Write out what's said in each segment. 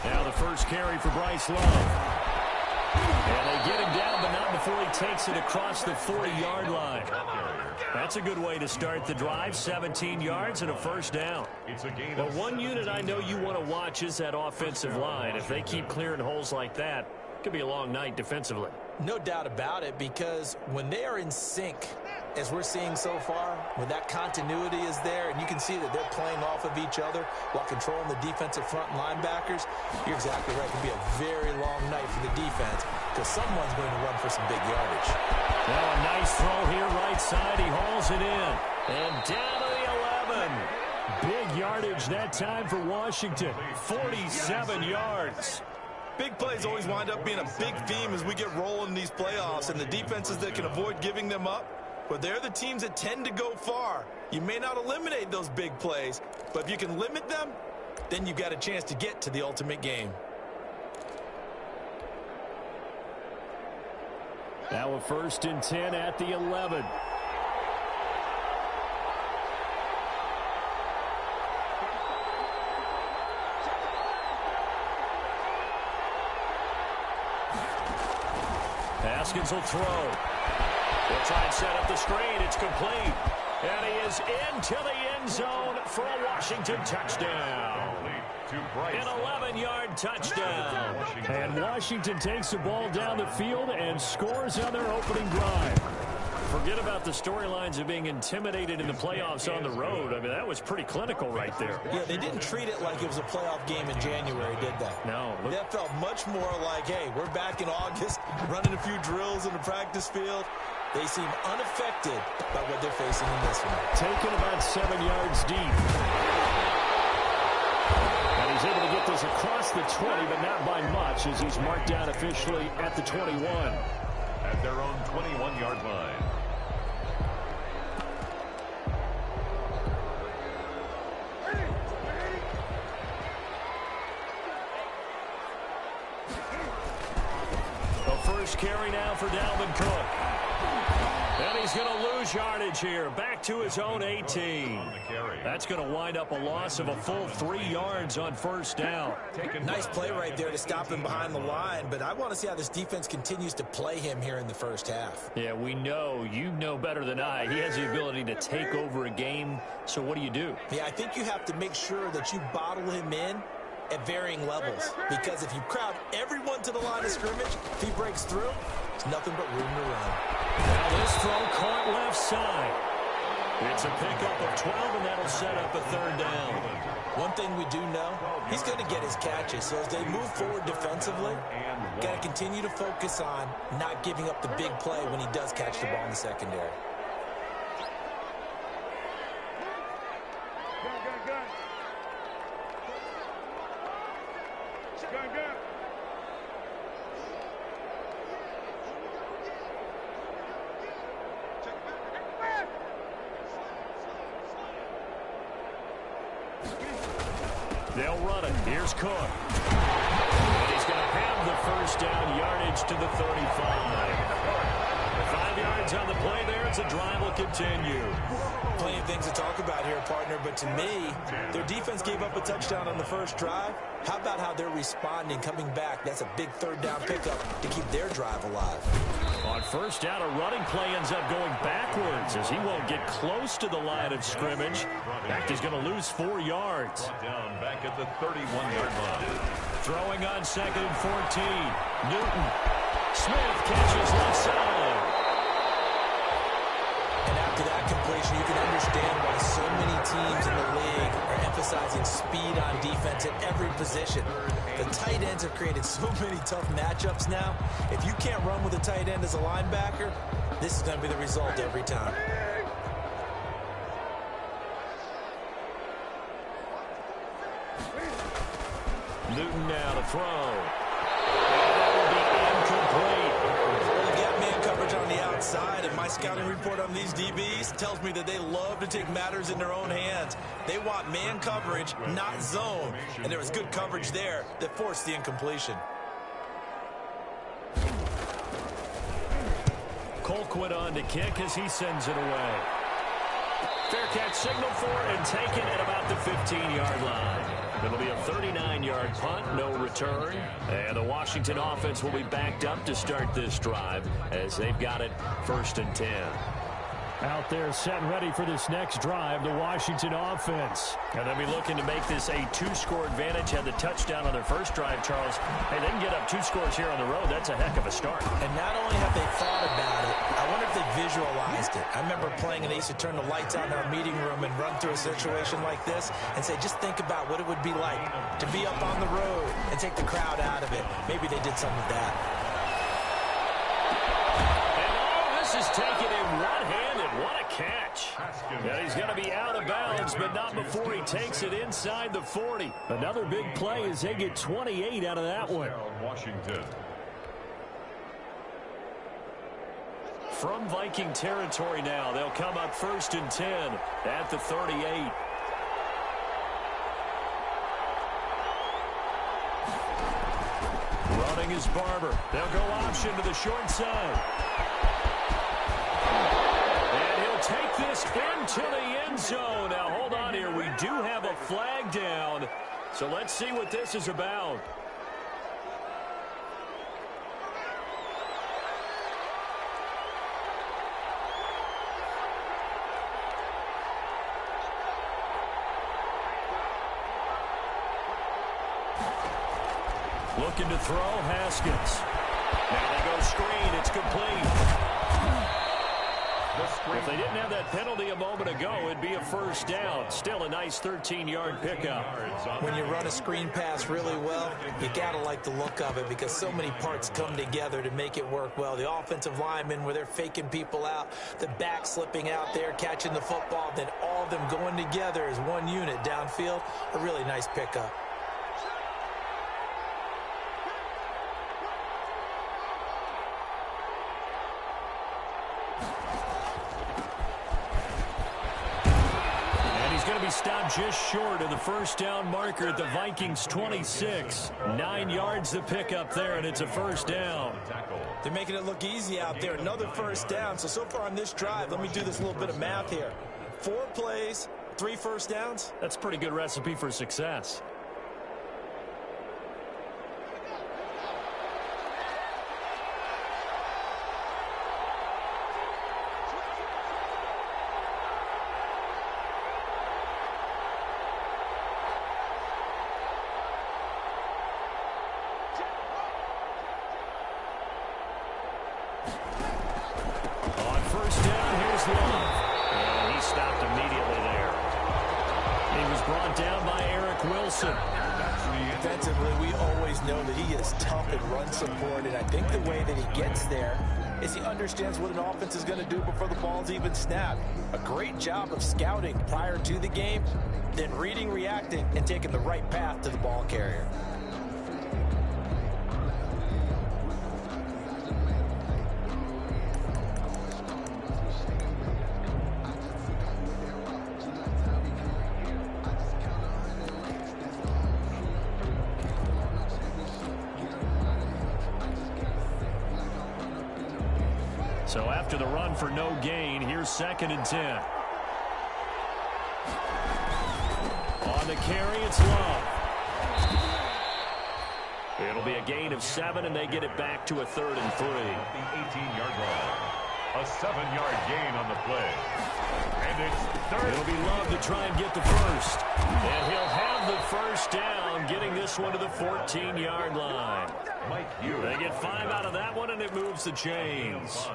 Now the first carry for Bryce Love. And they get him down, but not before he takes it across the 40-yard line. That's a good way to start the drive, 17 yards and a first down. But one unit I know you want to watch is that offensive line. If they keep clearing holes like that, it could be a long night defensively. No doubt about it, because when they are in sync, as we're seeing so far, when that continuity is there, and you can see that they're playing off of each other while controlling the defensive front linebackers, you're exactly right. It could be a very long night for the defense because someone's going to run for some big yardage. Now a nice throw here, right side. He hauls it in. And down to the 11. Big yardage that time for Washington. 47 yards. Big plays always wind up being a big theme as we get rolling in these playoffs, and the defenses that can avoid giving them up, but they're the teams that tend to go far. You may not eliminate those big plays, but if you can limit them, then you've got a chance to get to the ultimate game. Now a 1st and 10 at the 11. Haskins will throw. He'll try and set up the screen. It's complete. And he is into the end zone for a Washington touchdown. An 11-yard touchdown. And Washington takes the ball down the field and scores on their opening drive. Forget about the storylines of being intimidated in the playoffs on the road. I mean, that was pretty clinical right there. Yeah, they didn't treat it like it was a playoff game in January, did they? No. That felt much more like, hey, we're back in August, running a few drills in the practice field. They seem unaffected by what they're facing in this one. Taken about 7 yards deep. And he's able to get this across the 20, but not by much, as he's marked down officially at the 21. At their own 21-yard line. The first carry now for Dalvin Cook. And he's going to lose yardage here. Back to his own 18. That's going to wind up a loss of a full 3 yards on first down. Nice play right there to stop him behind the line, but I want to see how this defense continues to play him here in the first half. Yeah, we know. You know better than I. He has the ability to take over a game, so what do? Yeah, I think you have to make sure that you bottle him in at varying levels, because if you crowd everyone to the line of scrimmage, if he breaks through, it's nothing but room to run. Now this throw caught left side. It's a pickup of 12, and that'll set up a third down. One thing we do know, he's going to get his catches, so as they move forward defensively, got to continue to focus on not giving up the big play when he does catch the ball in the secondary. They'll run it. Here's Cook. And he's going to have the first down, yardage to the 35. 5 yards on the play there. It's a drive will continue. Plenty of things to talk about here, partner, but to me, their defense gave up a touchdown on the first drive. How about how they're responding, coming back? That's a big third down pickup to keep their drive alive. On first down, a running play ends up going backwards as he won't get close to the line of scrimmage. In fact, he's going to lose 4 yards. Down back at the 31-yard line. Throwing on 2nd and 14. Newton. Smith catches left side. And after that completion, you can understand why so many teams in the league are emphasizing speed on defense at every position. The tight ends have created so many tough matchups now. If you can't run with a tight end as a linebacker, this is going to be the result every time. Newton now to throw. And that will be incomplete. They've got man coverage on the outside, and my scouting report on these DBs tells me that they love to take matters in their own hands. They want man coverage, not zone. And there was good coverage there that forced the incompletion. Colquitt on to kick as he sends it away. Fair catch signal for and taken at about the 15-yard line. It'll be a 39-yard punt, no return. And the Washington offense will be backed up to start this drive as they've got it 1st and 10. Out there set and ready for this next drive, the Washington offense. And they'll be looking to make this a 2-score advantage. Had the touchdown on their first drive, Charles. Hey, they can get up 2 scores here on the road. That's a heck of a start. And not only have they thought about it, I wonder if they visualized it. I remember playing and they used to turn the lights on in our meeting room and run through a situation like this and say, just think about what it would be like to be up on the road and take the crowd out of it. Maybe they did some of that. And all this is taken in one-handed. What a catch. And he's going to be out of bounds, but not before he takes it inside the 40. Another big play as they get 28 out of that one. Washington. From Viking territory now, they'll come up 1st and 10 at the 38. Running is Barber. They'll go option to the short side. And he'll take this into the end zone. Now, hold on here. We do have a flag down. So let's see what this is about. Looking to throw, Haskins. Now they go screen. It's complete. If they didn't have that penalty a moment ago, it'd be a 1st down. Still a nice 13-yard pickup. When you run a screen pass really well, you got to like the look of it because so many parts come together to make it work well. The offensive linemen, where they're faking people out, the back slipping out there, catching the football, then all of them going together as one unit downfield. A really nice pickup. Stopped just short of the 1st down marker at the Vikings 26. 9 yards to pick up there, and it's a 1st down. They're making it look easy out there. Another 1st down. So far on this drive, let me do this little bit of math here. 4 plays, 3 1st downs. That's a pretty good recipe for success. Defensively, we always know that he is tough in run support, and I think the way that he gets there is he understands what an offense is going to do before the ball's even snapped. A great job of scouting prior to the game, then reading, reacting, and taking the right path to the ball carrier. So after the run for no gain, here's 2nd and 10. On the carry, it's Love. It'll be a gain of 7, and they get it back to a 3rd and 3. The 18-yard line. A 7-yard gain on the play. And it's 3rd. It'll be Love to try and get the 1st. And he'll have the 1st down, getting this one to the 14-yard line. They get 5 out of that one, and it moves the chains.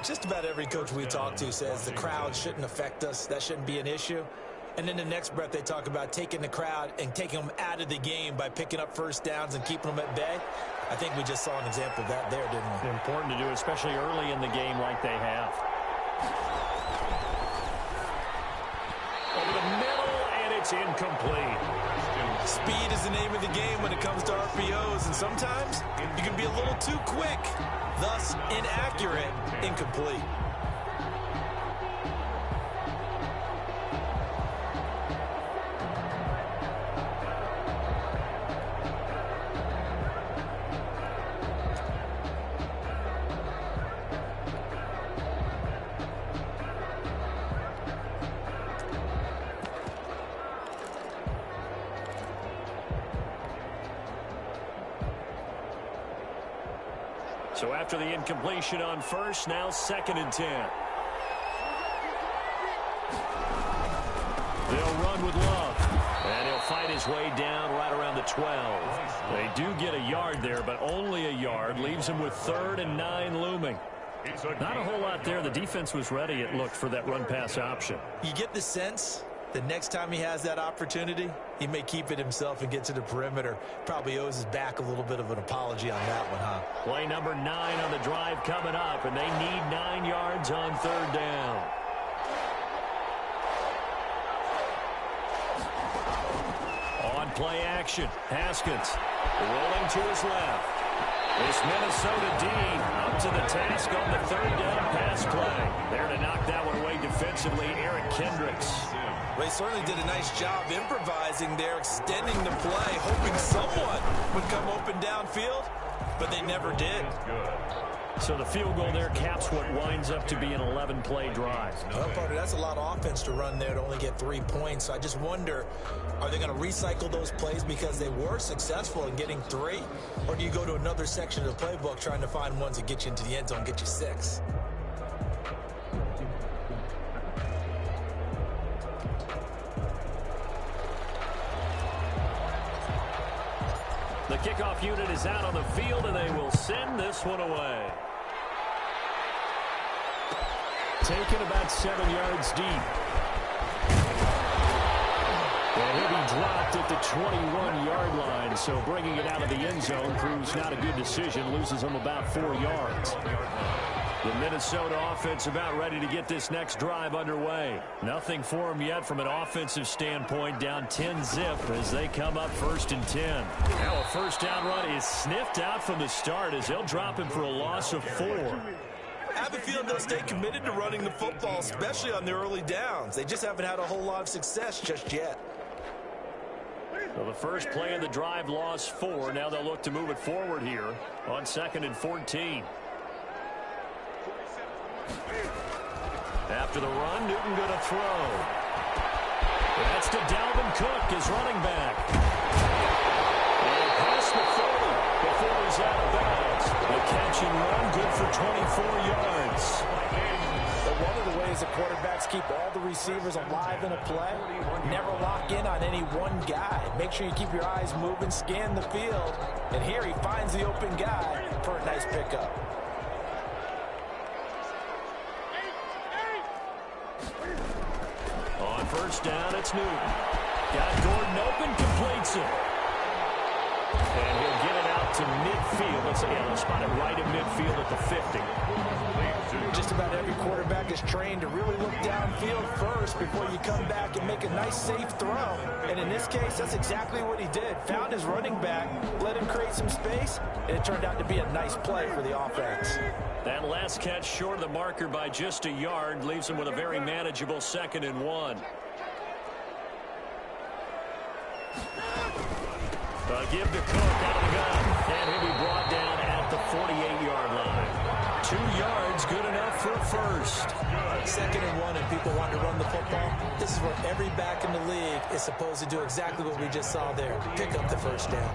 Just about every coach we talk to says the crowd shouldn't affect us. That shouldn't be an issue. And in the next breath, they talk about taking the crowd and taking them out of the game by picking up 1st downs and keeping them at bay. I think we just saw an example of that there, didn't we? Important to do, especially early in the game like they have. Over the middle, and it's incomplete. Speed is the name of the game when it comes to RPOs, and sometimes you can be a little too quick, thus inaccurate, incomplete. So after the incompletion on first, now 2nd and 10. They'll run with Love. And he'll fight his way down right around the 12. They do get a yard there, but only a yard. Leaves him with 3rd and 9 looming. Not a whole lot there. The defense was ready, it looked, for that run-pass option. You get the sense the next time he has that opportunity, he may keep it himself and get to the perimeter. Probably owes his back a little bit of an apology on that one, huh? Play number 9 on the drive coming up, and they need 9 yards on 3rd down. On play action, Haskins rolling to his left. This Minnesota D up to the task on the 3rd down pass play. There to knock that one away defensively, Eric Kendricks. Well, he certainly did a nice job improvising there, extending the play, hoping someone would come open downfield, but they never did. So the field goal there caps what winds up to be an 11-play drive. Well, partner, that's a lot of offense to run there to only get 3 points. So I just wonder, are they going to recycle those plays because they were successful in getting 3? Or do you go to another section of the playbook trying to find ones that get you into the end zone, get you 6? The kickoff unit is out on the field, and they will send this one away. Taken about 7 yards deep. And he'll be dropped at the 21-yard line, so bringing it out of the end zone proves not a good decision, loses him about 4 yards. The Minnesota offense about ready to get this next drive underway. Nothing for them yet from an offensive standpoint, down 10-zip as they come up 1st and 10. Now a 1st down run is sniffed out from the start as they'll drop him for a loss of 4. I have a feeling they'll stay committed to running the football, especially on their early downs. They just haven't had a whole lot of success just yet. So the first play of the drive lost 4. Now they'll look to move it forward here on 2nd and 14. After the run, Newton going to throw. That's to Dalvin Cook, his running back. And past the 30 before he's out of bounds. The catch and run, good for 24 yards. But one of the ways the quarterbacks keep all the receivers alive in a play, never lock in on any one guy. Make sure you keep your eyes moving, scan the field. And here he finds the open guy for a nice pickup. On 1st down, it's Newton. Got Gordon open, completes it. And he'll get it out to midfield. Let's say, yeah, they'll spot it right at midfield at the 50. Just about every quarterback is trained to really look downfield first before you come back and make a nice, safe throw. And in this case, that's exactly what he did. Found his running back, let him create some space, and it turned out to be a nice play for the offense. That last catch short of the marker by just a yard leaves him with a very manageable 2nd and 1. Give to Cook out of the gun, and he'll be brought down at the 48-yard line. 2 yards, good enough for a first. 2nd and 1, and people want to run the football. This is where every back in the league is supposed to do exactly what we just saw there. Pick up the 1st down.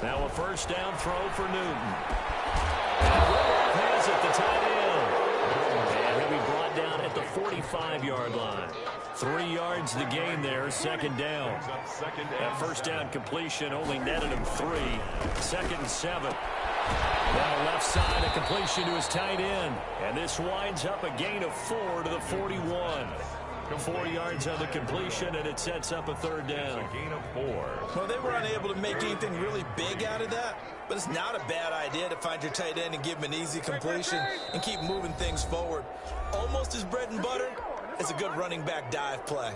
Now a 1st down throw for Newton. And Rudolph has it, the tight end. And he'll be brought down at the 45-yard line. 3 yards the gain there, 2nd down. That 1st down completion only netted him 3. 2nd and 7. Down the left side, a completion to his tight end. And this winds up a gain of 4 to the 41. 4 yards on the completion, and it sets up a 3rd down. A gain of 4. Well, they were unable to make anything really big out of that, but it's not a bad idea to find your tight end and give him an easy completion and keep moving things forward. Almost his bread and butter is a good running back dive play.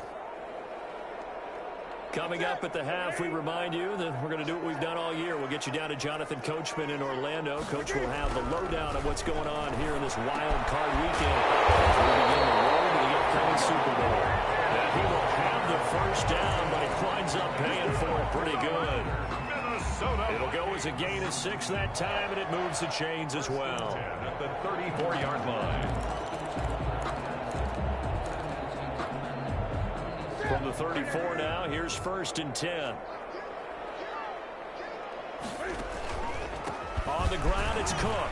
Coming up at the half, we remind you that we're going to do what we've done all year. We'll get you down to Jonathan Coachman in Orlando. Coach will have the lowdown of what's going on here in this wild card weekend as we begin the road to the upcoming Super Bowl. Now, he will have the 1st down, but he winds up paying for it pretty good. Minnesota. It'll will go as a gain of 6 that time, and it moves the chains as well. At the 34-yard line. From the 34 now, here's 1st and 10. On the ground, it's Cook.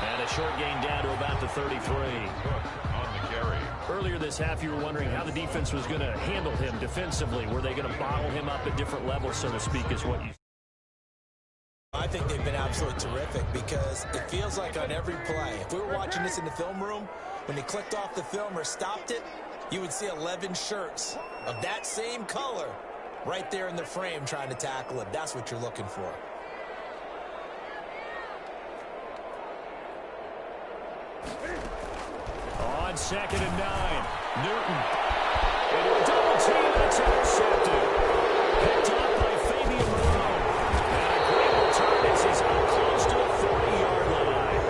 And a short gain down to about the 33. Cook on the carry. Earlier this half, you were wondering how the defense was going to handle him defensively. Were they going to bottle him up at different levels, so to speak, is what you... I think they've been absolutely terrific because it feels like on every play, if we were watching this in the film room, when they clicked off the film or stopped it, you would see 11 shirts of that same color right there in the frame trying to tackle him. That's what you're looking for. On 2nd and 9, Newton. Into a double team, that's intercepted. Picked up by Fabian Moreau. And a great return as he's up close to the 40-yard line.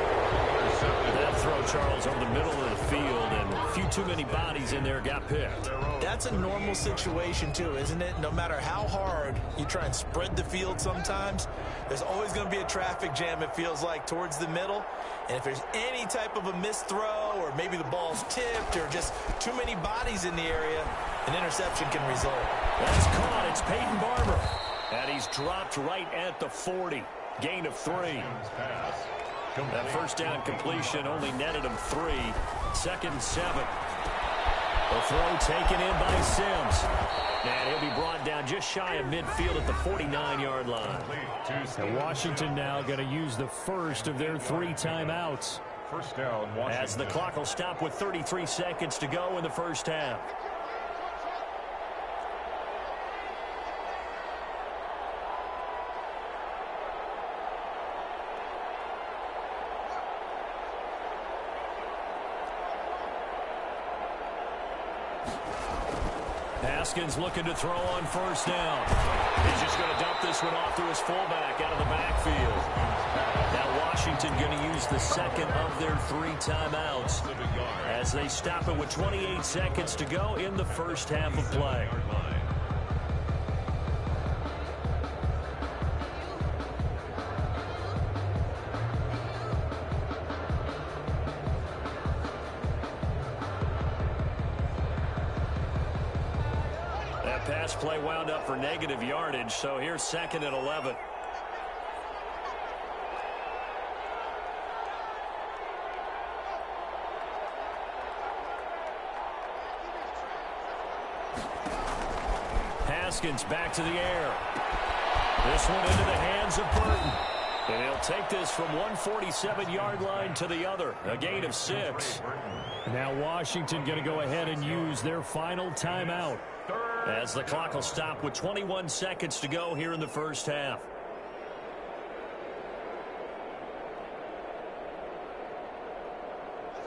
That throw, Charles, over the middle of the field, and a few too many bodies in there got picked. That's a normal situation, too, isn't it? No matter how hard you try and spread the field sometimes, there's always going to be a traffic jam, it feels like, towards the middle. And if there's any type of a missed throw or maybe the ball's tipped or just too many bodies in the area, an interception can result. That's caught. It's Peyton Barber. And he's dropped right at the 40. Gain of 3. That first down completion only netted him 3. 2nd and 7. The throw taken in by Sims. And he'll be brought down just shy of midfield at the 49-yard line. And Washington now going to use the first of their 3 timeouts. First down, Washington. As the clock will stop with 33 seconds to go in the first half. Haskins looking to throw on 1st down. He's just going to dump this one off to his fullback out of the backfield. Now Washington going to use the 2nd of their 3 timeouts as they stop it with 28 seconds to go in the first half of play. Pass play wound up for negative yardage, so here's 2nd and 11. Haskins back to the air. This one into the hands of Burton. And he'll take this from 147-yard line to the other. A gain of 6. Now Washington going to go ahead and use their final timeout. As the clock will stop with 21 seconds to go here in the first half.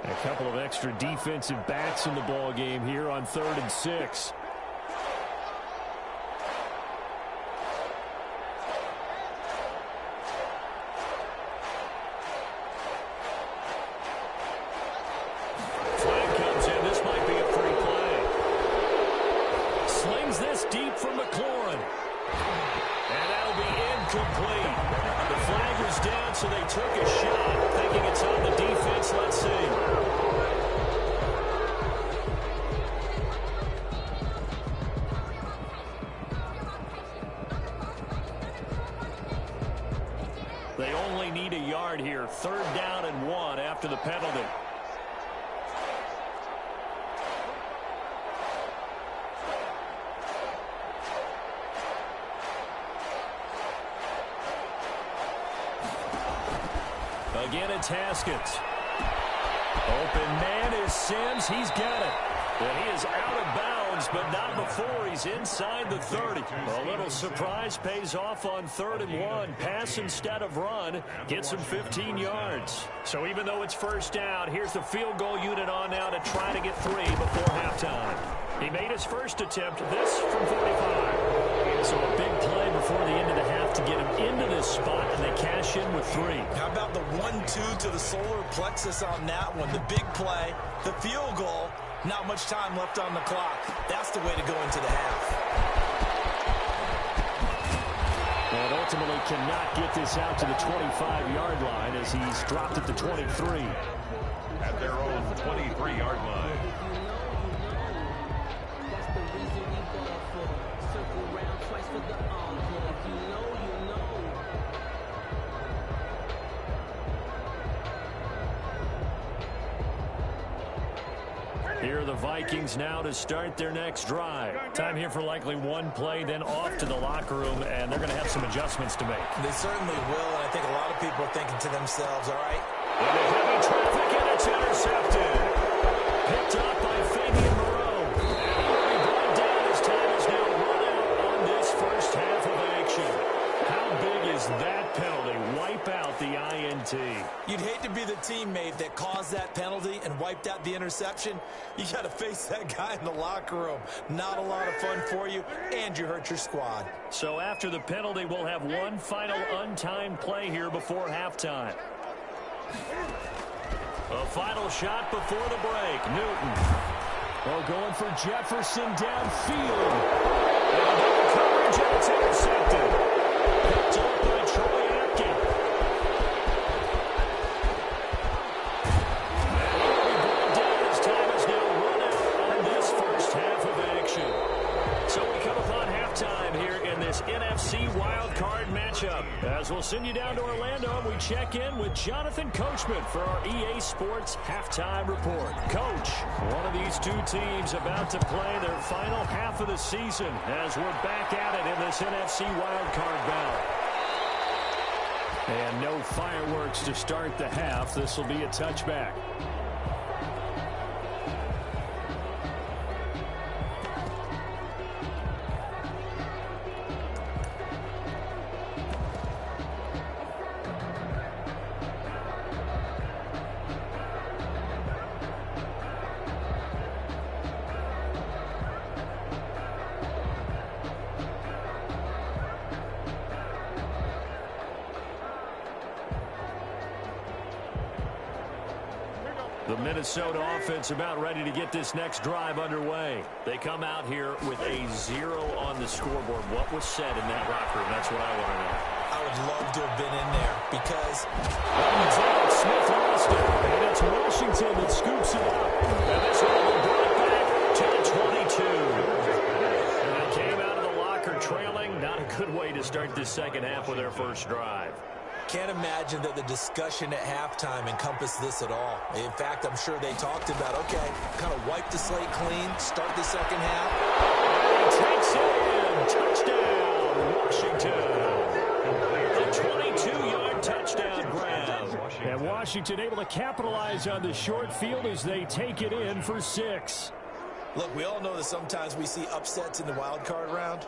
A couple of extra defensive backs in the ball game here on 3rd and 6. Flag comes in. This might be a free play. Slings this deep from McLaurin. And that'll be incomplete. The flag was down, so they took a shot, thinking it's on the defense. Let's see. They only need a yard here. 3rd down and 1 after the penalty. Again, it's Haskins. Open man is Sims. He's got it. And he is out of bounds, but not before he's inside the 30. A little surprise pays off on 3rd and 1. Pass instead of run. Gets him 15 yards. So even though it's first down, here's the field goal unit on now to try to get 3 before halftime. He made his first attempt, this from 45. So a big play before the end of the half to get him into this spot, and they cash in with 3. How about the 1-2 to the solar plexus on that one? The big play, the field goal, not much time left on the clock. That's the way to go into the half. And ultimately cannot get this out to the 25-yard line as he's dropped at the 23. At their own 23-yard line. Here are the Vikings now to start their next drive. Time here for likely one play, then off to the locker room, and they're going to have some adjustments to make. They certainly will, and I think a lot of people are thinking to themselves, all right. Into heavy traffic, and it's intercepted. Picked up by Fabian Moreau. And he brought down. His time is now run out on this first half of action. How big is that penalty? Wipe out the INT. You'd hate to be the teammate that caused that penalty and wiped out the interception. You got to face that guy in the locker room. Not a lot of fun for you, and you hurt your squad. So after the penalty, we'll have one final untimed play here before halftime. A final shot before the break. Newton. Oh, going for Jefferson downfield. And coverage, and it's intercepted. Picked up by Troy Apke. And down. His time is now run out on this first half of action. So we come upon halftime here in this NFC wildcard matchup. As we'll send you down to Orlando, and we check in with Jonathan Coachman for our EA Sports Halftime Report. Coach, one of these two teams about to play their final half of the season as we're back at it in this NFC wildcard battle. And no fireworks to start the half. This will be a touchback. The Minnesota offense about ready to get this next drive underway. They come out here with a 0 on the scoreboard. What was said in that locker room? That's what I want to know. I would love to have been in there because Smith lost it, and it's Washington that scoops it up. And this one will be brought back to the 22. And they came out of the locker trailing. Not a good way to start this second half with their first drive. can't imagine that the discussion at halftime encompassed this at all. In fact, I'm sure they talked about, okay, kind of wipe the slate clean, start the second half. Takes it in. Touchdown, Washington. A 22-yard touchdown grab. And Washington able to capitalize on the short field as they take it in for 6. Look, we all know that sometimes we see upsets in the wild card round.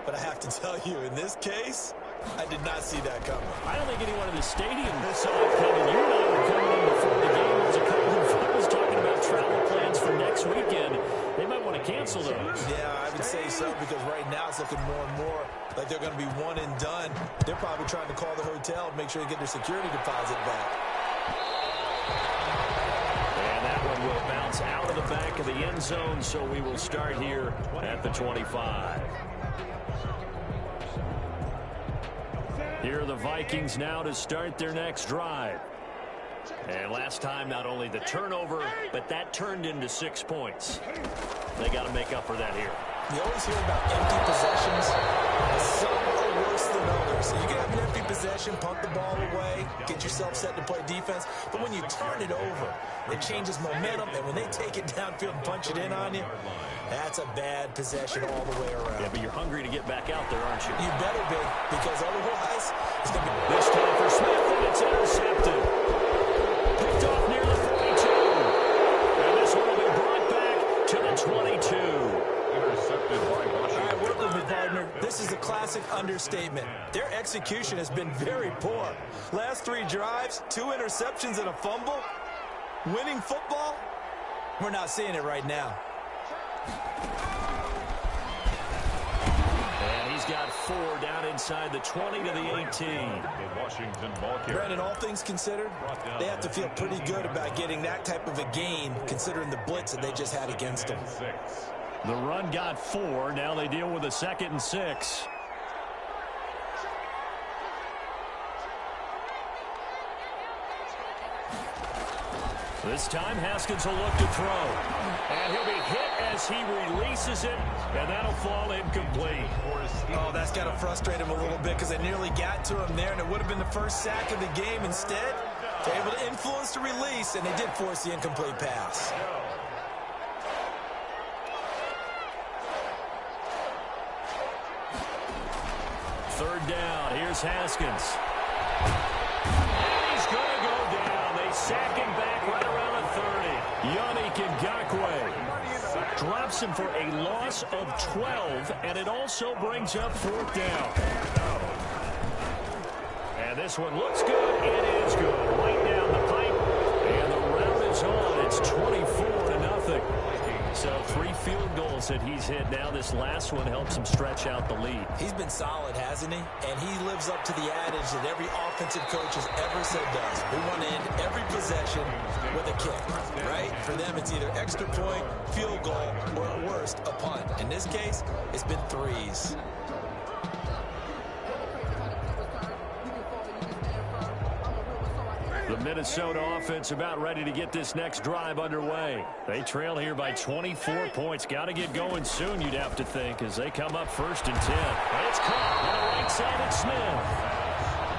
But I have to tell you, in this case, I did not see that coming. I don't think anyone in the stadium saw it coming. You and I were coming in before the game. There's a couple of folks talking about travel plans for next weekend. They might want to cancel those. Yeah, I would say so, because right now it's looking more and more like they're going to be one and done. They're probably trying to call the hotel, make sure they get their security deposit back. And that one will bounce out of the back of the end zone, so we will start here at the 25. Here are the Vikings now to start their next drive. And last time, not only the turnover, but that turned into 6 points. They got to make up for that here. You always hear about empty possessions. Some are worse than others. So you can have an empty possession, punt the ball away, get yourself set to play defense. But when you turn it over, it changes momentum. And when they take it downfield and punch it in on you, that's a bad possession all the way around. Yeah, but you're hungry to get back out there, aren't you? You better be, because otherwise it's going to be... This time for Smith, and it's intercepted. Picked off near the 42. And this one will be brought back to the 22. Intercepted by Washington. All right, work with me, partner. This is a classic understatement. Their execution has been very poor. Last 3 drives, 2 interceptions and a fumble. Winning football? We're not seeing it right now. And he's got 4 down inside the 20 to the 18. The Washington ball carrier. Brandon, all things considered, they have to feel pretty good about getting that type of a gain, considering the blitz that they just had against them. The run got 4. Now they deal with a 2nd and 6. This time, Haskins will look to throw. And he'll be hit as he releases it, and that'll fall incomplete. Oh, that's got to frustrate him a little bit because they nearly got to him there, and it would have been the first sack of the game. Instead, they're able to influence the release, and they did force the incomplete pass. Third down. Here's Haskins. And he's going to go down. They sack him back right around the 30. Yannick Ngakoue drops him for a loss of 12, and it also brings up fourth down. And this one looks good. It is good. Right down the pipe, and the round is on. It's 24-0. So 3 field goals that he's hit now. This last one helps him stretch out the lead. He's been solid, hasn't he? And he lives up to the adage that every offensive coach has ever said does. We want to end every possession with a kick, right? For them, it's either extra point, field goal, or at worst, a punt. In this case, it's been threes. The Minnesota offense about ready to get this next drive underway. They trail here by 24 points. Got to get going soon, you'd have to think, as they come up 1st and 10. And it's caught on the right side of Smith.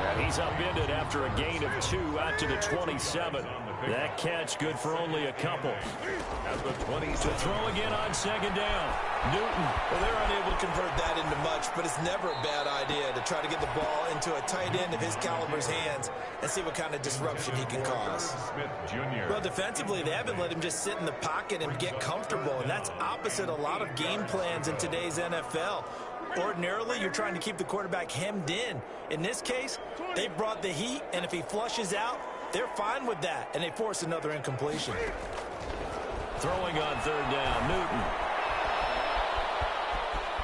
And he's upended after a gain of 2 out to the 27. That catch good for only a couple. To throw again on 2nd down. Newton. Well, they're unable to convert that into much, but it's never a bad idea to try to get the ball into a tight end of his caliber's hands and see what kind of disruption he can cause. Well, defensively, they haven't let him just sit in the pocket and get comfortable, and that's opposite a lot of game plans in today's NFL. Ordinarily, you're trying to keep the quarterback hemmed in. In this case, they brought the heat, and if he flushes out, they're fine with that, and they force another incompletion. Throwing on 3rd down, Newton.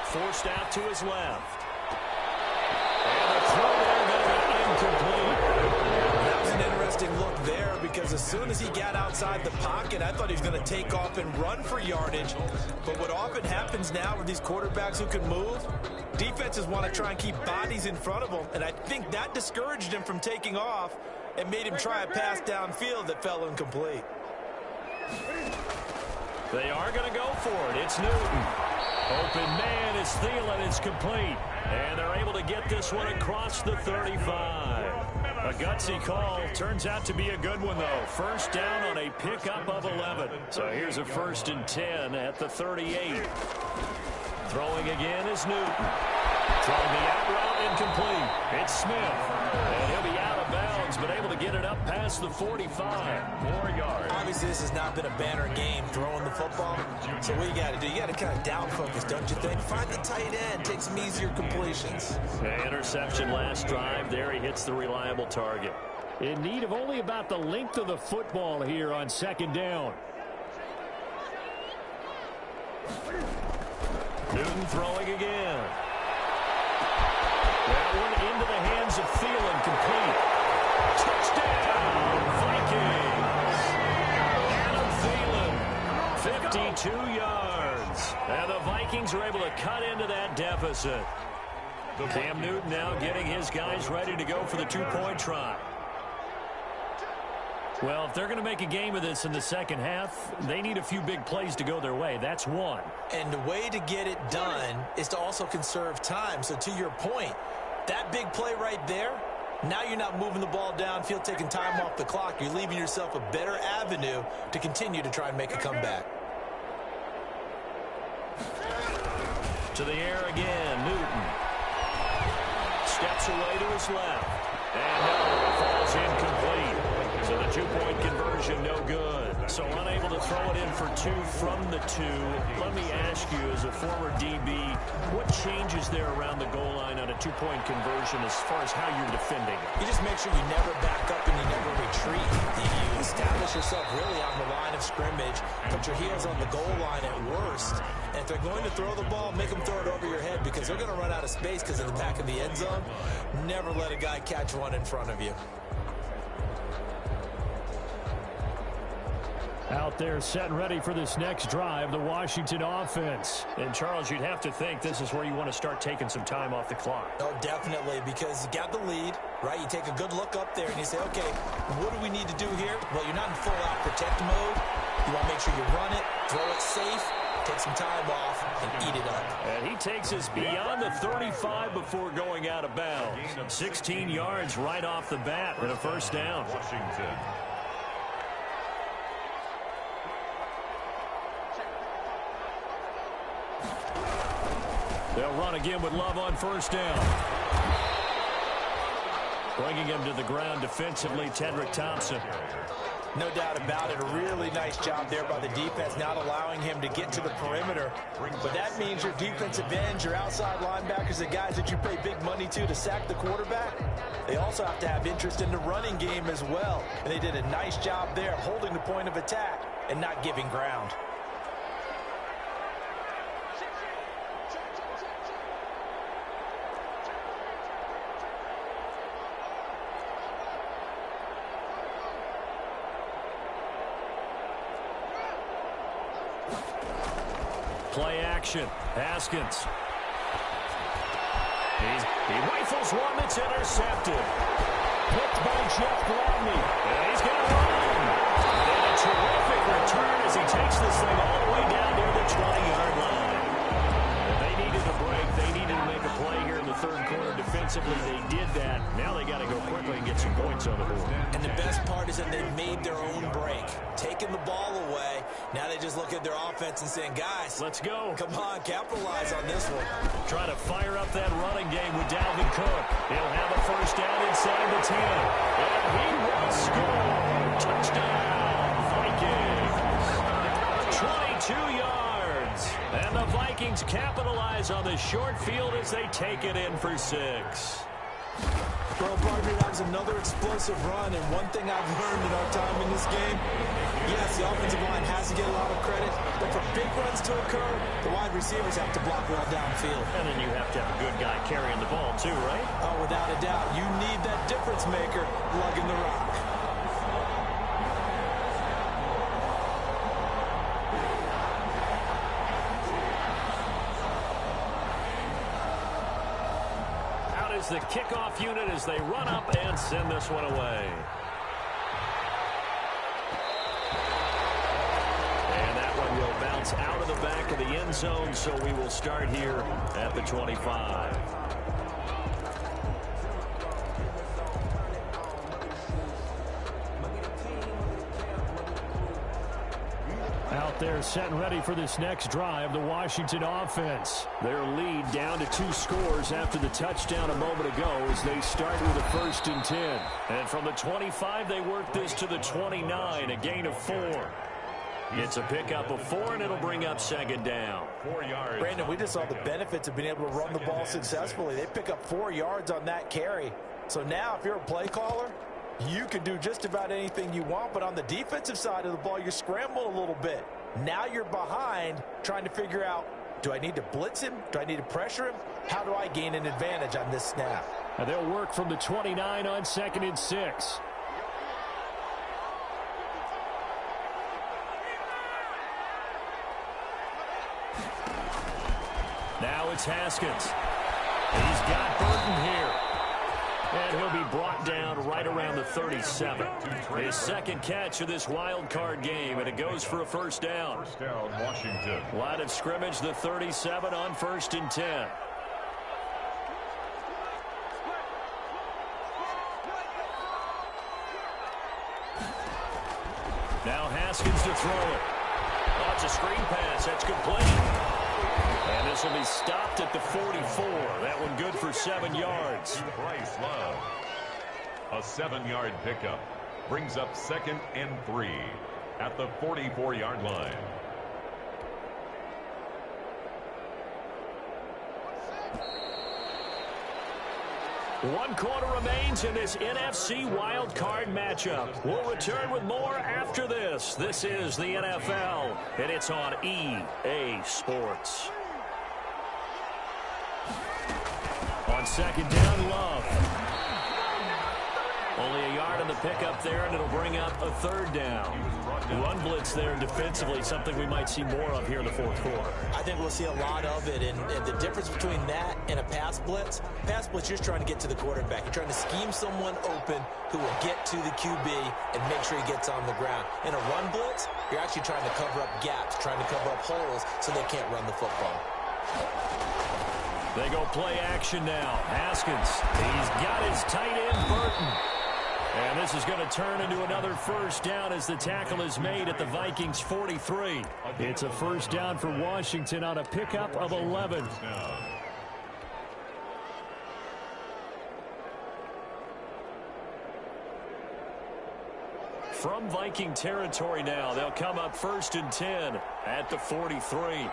Forced out to his left. And the throw there going to be incomplete. That was an interesting look there because as soon as he got outside the pocket, I thought he was going to take off and run for yardage. But what often happens now with these quarterbacks who can move, defenses want to try and keep bodies in front of them, and I think that discouraged him from taking off and made him try a pass downfield that fell incomplete. They are going to go for it. It's Newton. Open man is Thielen. It's complete. And they're able to get this one across the 35. A gutsy call. Turns out to be a good one, though. First down on a pickup of 11. So here's a 1st and 10 at the 38. Throwing again is Newton. Throwing the out route incomplete. It's Smith. And he'll be out of bounds, but able to get it up past the 45. 4 yards. Obviously, this has not been a banner game throwing the football. So what you got to do, you got to kind of down focus, don't you think? Find the tight end, take some easier completions. Interception last drive. There he hits the reliable target. In need of only about the length of the football here on 2nd down. Newton throwing again. That one into the hands of Thielen, complete. Touchdown, Vikings. Adam Thielen, 52 yards. And the Vikings are able to cut into that deficit. Cam Newton now getting his guys ready to go for the 2-point try. Well, if they're going to make a game of this in the second half, they need a few big plays to go their way. That's one. And the way to get it done is to also conserve time. So to your point, that big play right there, now you're not moving the ball downfield, taking time off the clock. You're leaving yourself a better avenue to continue to try and make a comeback. To the air again, Newton. Steps away to his left. And no, falls incomplete. So the 2-point conversion, no good. So unable to throw it in for 2 from the 2. Let me ask you, as a former DB, what changes there around the goal line on a 2-point conversion as far as how you're defending it? You just make sure you never back up and you never retreat. You establish yourself really on the line of scrimmage, put your heels on the goal line at worst. And if they're going to throw the ball, make them throw it over your head because they're going to run out of space because of the back of the end zone. Never let a guy catch one in front of you. Out there set and ready for this next drive, the Washington offense. And, Charles, you'd have to think this is where you want to start taking some time off the clock. Oh, definitely, because you got the lead, right? You take a good look up there and you say, okay, what do we need to do here? Well, you're not in full-out protect mode. You want to make sure you run it, throw it safe, take some time off, and eat it up. And he takes us beyond the 35 before going out of bounds. 16 yards right off the bat and a first down. Washington. They'll run again with Love on first down. Bringing him to the ground defensively, Tedrick Thompson. No doubt about it. A really nice job there by the defense, not allowing him to get to the perimeter. But that means your defensive ends, your outside linebackers, the guys that you pay big money to sack the quarterback, they also have to have interest in the running game as well. And they did a nice job there holding the point of attack and not giving ground. Play action. Haskins. He rifles one that's intercepted. Picked by Jeff Gladney. And he's going to run. And a terrific return as he takes this thing all the way down near the 20-yard line. If they needed a break, they needed to make a play here in the third quarter. Defensively, they did that. Now they got to go quickly and get some points on the board. And the best part is that they made their own break. Taking the ball away. Now they just look at their offense and saying, guys, let's go. Come on, capitalize on this one. Trying to fire up that running game with Dalvin Cook. He'll have a first down inside the 10. And he will score. Touchdown, Vikings. 22 yards. And the Vikings capitalize on the short field as they take it in for 6. Well, partner, that was another explosive run, and one thing I've learned in our time in this game, yes, the offensive line has to get a lot of credit, but for big runs to occur, the wide receivers have to block well downfield. And then you have to have a good guy carrying the ball too, right? Oh, without a doubt. You need that difference maker lugging the rock. The kickoff unit as they run up and send this one away. And that one will bounce out of the back of the end zone, so we will start here at the 25. Out there set and ready for this next drive, the Washington offense. Their lead down to 2 scores after the touchdown a moment ago as they start with a 1st and 10. And from the 25, they work this to the 29, a gain of 4. It's a pickup of 4, and it'll bring up 2nd down. 4 yards. Brandon, we just saw the benefits of being able to run the ball successfully. They pick up 4 yards on that carry. So now if you're a play caller, you can do just about anything you want, but on the defensive side of the ball, you're scrambling a little bit. Now you're behind trying to figure out, do I need to blitz him? Do I need to pressure him? How do I gain an advantage on this snap? And they'll work from the 29 on 2nd and 6. Now it's Haskins. He's got Burton here. And he'll be brought down right around the 37. His 2nd catch of this wild card game, and it goes for a 1st down. 1st down, Washington. Line of scrimmage, the 37 on 1st and 10. Now Haskins to throw it. Oh, it's a screen pass. That's complete. And this will be stopped at the 44. That one good for 7 yards. Bryce Love. A 7-yard pickup brings up 2nd and 3 at the 44-yard line. One quarter remains in this NFC wildcard matchup. We'll return with more after this. This is the NFL, and it's on EA Sports. On 2nd down, Love. Only a yard on the pickup there, and it'll bring up a third down. Run blitz there defensively, something we might see more of here in the fourth quarter. I think we'll see a lot of it, and the difference between that and a pass blitz, you're just trying to get to the quarterback. You're trying to scheme someone open who will get to the QB and make sure he gets on the ground. In a run blitz, you're actually trying to cover up gaps, trying to cover up holes so they can't run the football. They go play action now. Haskins, he's got his tight end, Burton. And this is going to turn into another first down as the tackle is made at the Vikings 43. It's a first down for Washington on a pickup of 11. From Viking territory now, they'll come up 1st and 10 at the 43.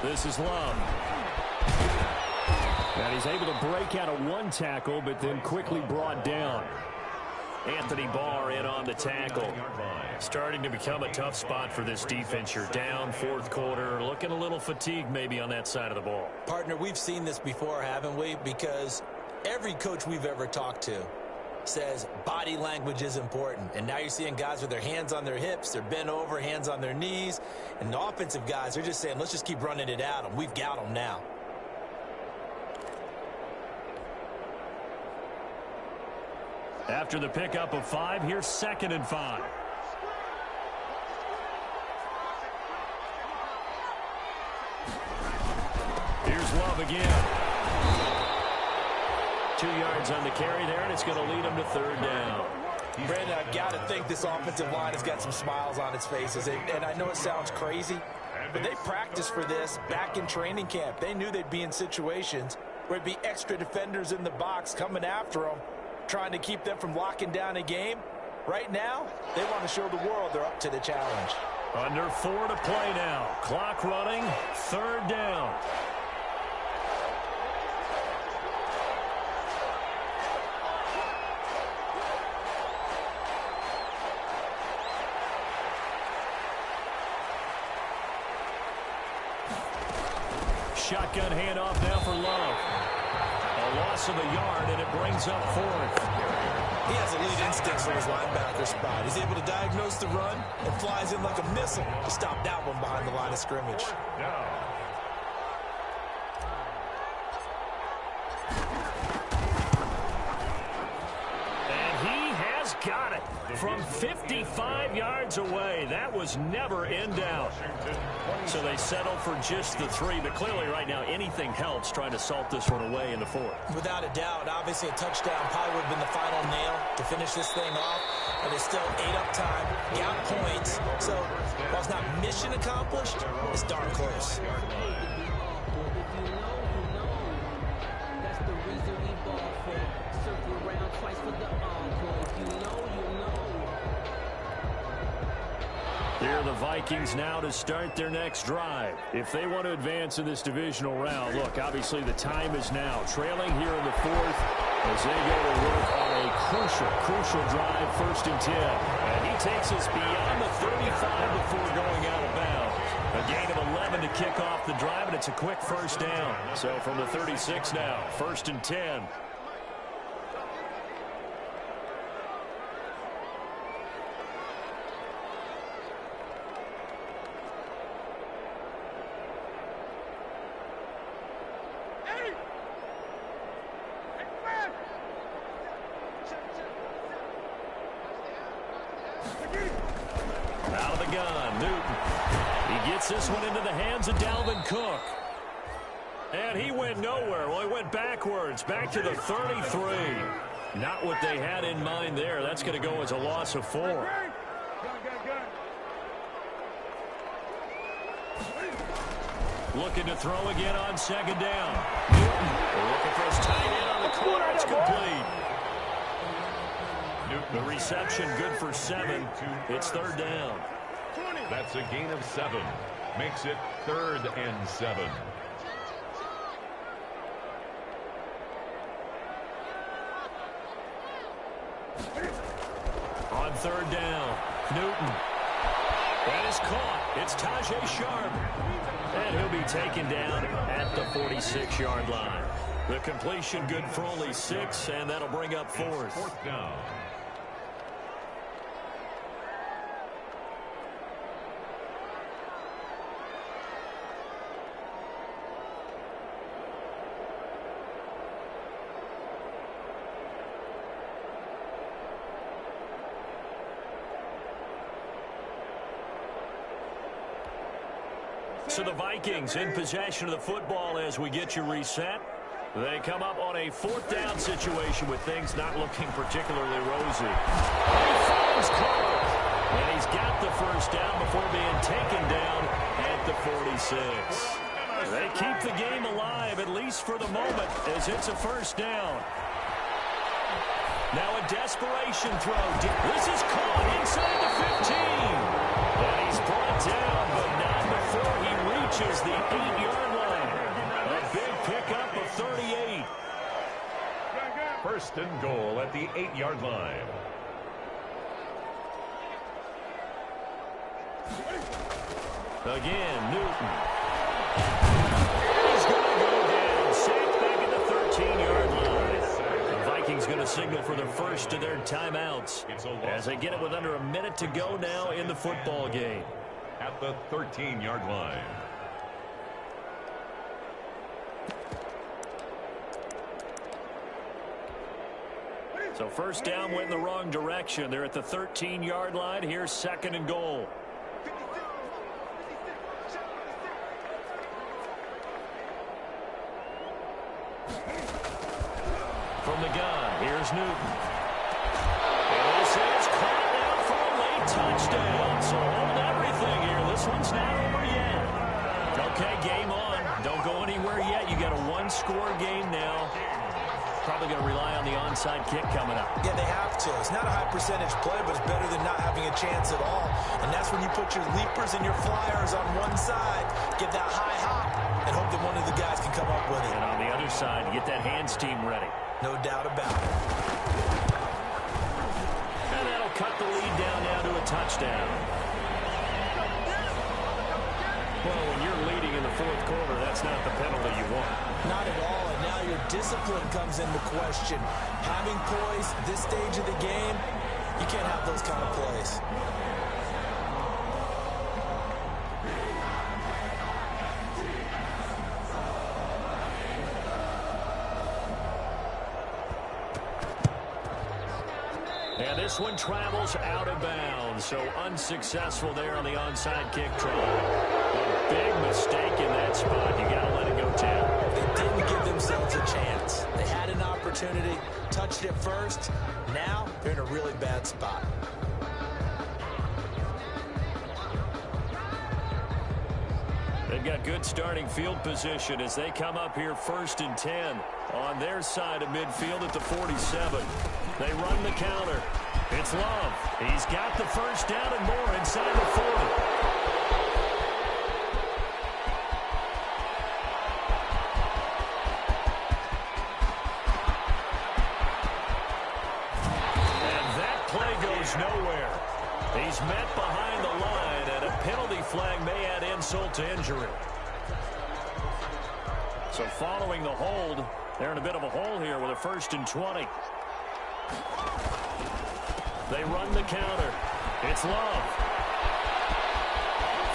This is Love. And he's able to break out of one tackle, but then quickly brought down. Anthony Barr in on the tackle. Starting to become a tough spot for this defense. You're down, fourth quarter, looking a little fatigued maybe on that side of the ball. Partner, we've seen this before, haven't we? Because every coach we've ever talked to says body language is important. And now you're seeing guys with their hands on their hips, they're bent over, hands on their knees. And the offensive guys are just saying, let's just keep running it at them. We've got them now. After the pickup of 5, here's 2nd and 5. Here's Love again. 2 yards on the carry there, and it's going to lead him to 3rd down. Brandon, I've got to think this offensive line has got some smiles on its faces. And I know it sounds crazy, but they practiced for this back in training camp. They knew they'd be in situations where there'd be extra defenders in the box coming after them, trying to keep them from locking down a game. Right now, they want to show the world they're up to the challenge. Under 4 to play now. Clock running, 3rd down. Shotgun handoff now for Love. A loss of a yard, and it brings up 4th. He has elite instincts from his linebacker spot. He's able to diagnose the run and flies in like a missile to stop that one behind the line of scrimmage. And he has got it from 55 yards away. That was never in doubt. So they settle for just the 3, but clearly right now anything helps trying to salt this one away in the 4th. Without a doubt, obviously a touchdown probably would have been the final nail to finish this thing off, but it's still 8 up time, got points, so while it's not mission accomplished, it's darn close. Here are the Vikings now to start their next drive. If they want to advance in this divisional round, look, obviously the time is now. Trailing here in the 4th as they go to work on a crucial drive, 1st and 10. And he takes us beyond the 35 before going out of bounds. A gain of 11 to kick off the drive, and it's a quick first down. So from the 36 now, 1st and 10. Out of the gun, Newton. He gets this one into the hands of Dalvin Cook. And he went nowhere. Well, he went backwards, back to the 33. Not what they had in mind there. That's going to go as a loss of 4. Looking to throw again on 2nd down. Newton looking for his tight end on the corner. It's complete. The reception good for 7. It's 3rd down. That's a gain of 7. Makes it 3rd and 7. On On third down, Newton. That is caught. It's Tajay Sharp. And he'll be taken down at the 46-yard line. The completion good for only 6, and that'll bring up fourth. Fourth down. So the Vikings in possession of the football as we get you reset. They come up on a fourth down situation with things not looking particularly rosy. He finds Clark, and he's got the first down before being taken down at the 46. They keep the game alive, at least for the moment, as it's a first down. Now a desperation throw. This is caught inside the 15. And he's brought down, but not before he reaches the 8-yard line. A big pickup of 38. First and goal at the 8-yard line. Again, Newton. He's going to go down. Sacked back at the 13-yard line. The Vikings going to signal for the first of their timeouts as they get it with under a minute to go now in the football game. At the 13-yard line. So first down went in the wrong direction. They're at the 13-yard line. Here's second and goal. From the gun, here's Newton. And this is caught down for a late touchdown. So hold everything here. This one's not over yet. Okay, game on. Don't go anywhere yet. You got a one-score game now. Probably going to rely on the onside kick coming up. Yeah, they have to. It's not a high percentage play, but it's better than not having a chance at all. And that's when you put your leapers and your flyers on one side, get that high hop, and hope that one of the guys can come up with it. And on the other side, get that hands team ready. No doubt about it. And that'll cut the lead down now to a touchdown. Well, when you're leading in the fourth quarter, that's not the penalty you want. Not at all, and now your discipline comes into question. Having poise this stage of the game, you can't have those kind of plays. And this one travels out of bounds, so unsuccessful there on the onside kick try. A big mistake in that spot. You got to let it go down. They didn't give themselves a chance. They had an opportunity, touched it first. Now they're in a really bad spot. They've got good starting field position as they come up here 1st and 10 on their side of midfield at the 47. They run the counter. It's Love. He's got the first down and more inside the 40. And that play goes nowhere. He's met behind the line, and a penalty flag may add insult to injury. So following the hold, they're in a bit of a hole here with a 1st and 20. They run the counter. It's Love.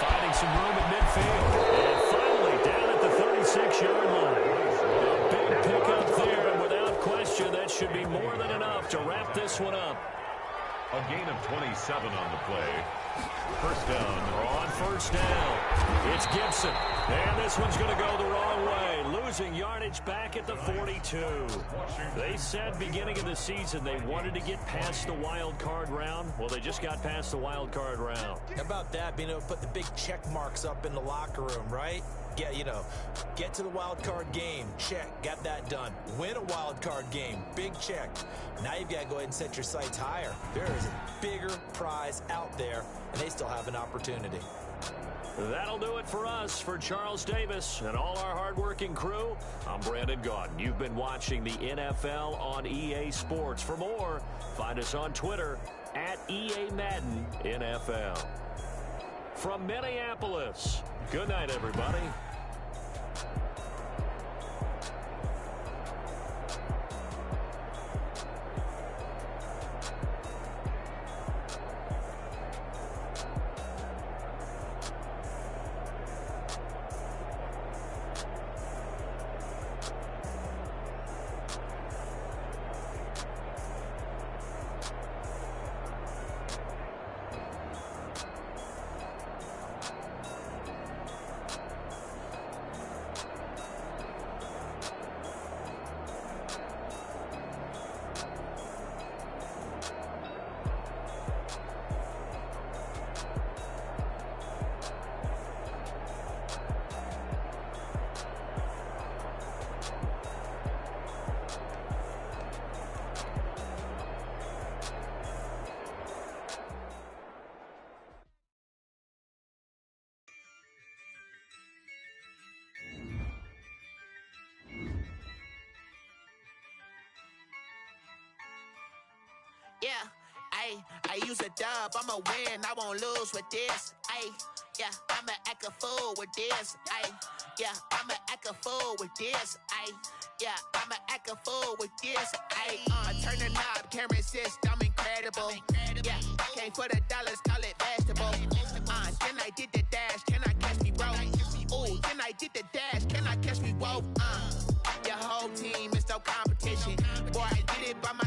Finding some room at midfield. And finally down at the 36-yard line. A big pickup there, and without question, that should be more than enough to wrap this one up. A gain of 27 on the play. First down. On first down, it's Gibson. And this one's going to go the wrong way. Losing yardage back at the 42. They said beginning of the season they wanted to get past the wild card round. Well, they just got past the wild card round. How about that, being able to put the big check marks up in the locker room, right? Get to the wild card game. Check. Got that done. Win a wild card game. Big check. Now you've got to go ahead and set your sights higher. There is a bigger prize out there, and they still have an opportunity. That'll do it for us. For Charles Davis and all our hardworking crew, I'm Brandon Gaudin. You've been watching the NFL on EA Sports. For more, find us on Twitter at EA Madden NFL. From Minneapolis, good night, everybody. Yeah, I use a dub, I'ma win, I won't lose with this. Yeah, I'ma act a fool with this. Yeah, I'ma act a fool with this. Yeah, I'ma act a fool with this. I turn the knob, can't resist, I'm incredible. Yeah, came for the dollars, call it vegetable. Then I did the dash, can I catch me, bro? Ooh, then I did the dash, can I catch me, whoa? Your whole team is no competition. Boy, I did it by my